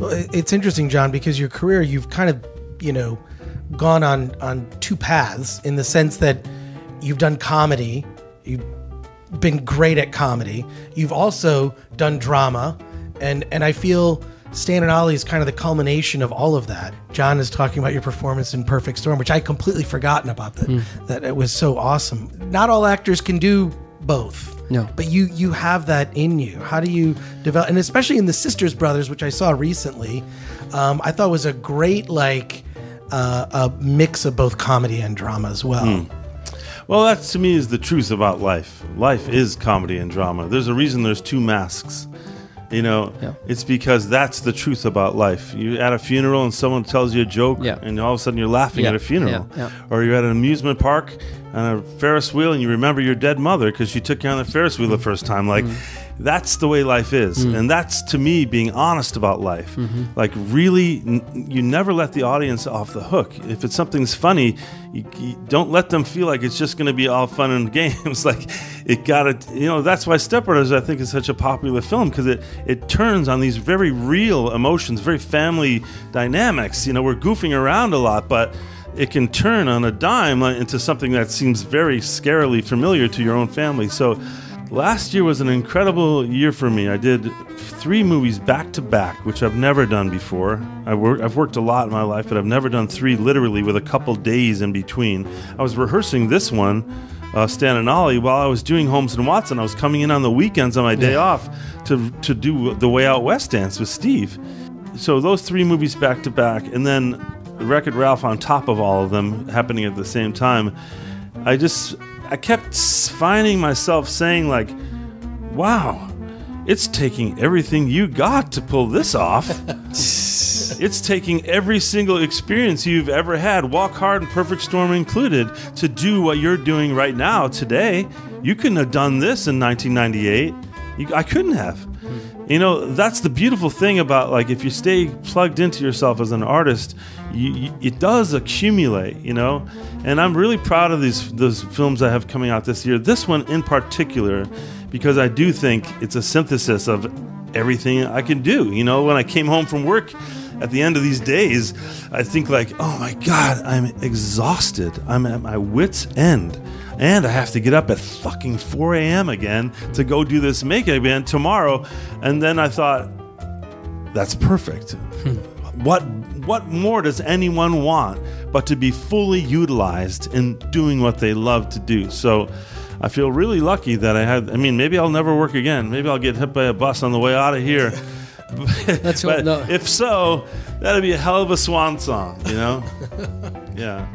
Well, it's interesting, John, because your career, you've kind of, gone on two paths in the sense that you've done comedy. You've been great at comedy. You've also done drama. And I feel Stan and Ollie is kind of the culmination of all of that. John is talking about your performance in Perfect Storm, which I completely forgotten about that it was so awesome. Not all actors can do both. No. But you have that in you. How do you develop, and especially in the Sisters Brothers, which I saw recently, I thought was a great a mix of both comedy and drama as well. Well, that to me is the truth about life. Life is comedy and drama. There's a reason there's two masks. It's because that's the truth about life. You're at a funeral and someone tells you a joke, and all of a sudden you're laughing at a funeral. Or you're at an amusement park on a Ferris wheel and you remember your dead mother because she took you on the Ferris wheel the first time. That's the way life is. And that's, to me, being honest about life. Really, you never let the audience off the hook. If it's something's funny, you don't let them feel like it's just going to be all fun and games. That's why Step Brothers, I think, is such a popular film, because it turns on these very real emotions, very family dynamics. We're goofing around a lot, but it can turn on a dime into something that seems very scarily familiar to your own family. So last year was an incredible year for me. I did 3 movies back to back, which I've never done before. I've worked a lot in my life, but I've never done 3 literally with a couple days in between. I was rehearsing this one, Stan and Ollie, while I was doing Holmes and Watson. I was coming in on the weekends on my day off to do the Way Out West dance with Steve. So those 3 movies back to back, and then Wreck-It Ralph on top of all of them happening at the same time. I kept finding myself saying, wow, it's taking everything you got to pull this off. It's taking every single experience you've ever had, Walk Hard and Perfect Storm included, to do what you're doing right now today. You couldn't have done this in 1998. I couldn't have. That's the beautiful thing about, if you stay plugged into yourself as an artist, it does accumulate, And I'm really proud of those films I have coming out this year. This one in particular, because I do think it's a synthesis of everything I can do. When I came home from work at the end of these days, I think oh my God, I'm exhausted. I'm at my wit's end. And I have to get up at fucking 4 a.m. again to go do this makeup event tomorrow. And then I thought, that's perfect. What more does anyone want but to be fully utilized in doing what they love to do? So I feel really lucky that maybe I'll never work again. Maybe I'll get hit by a bus on the way out of here. If so, that'd be a hell of a swan song, Yeah.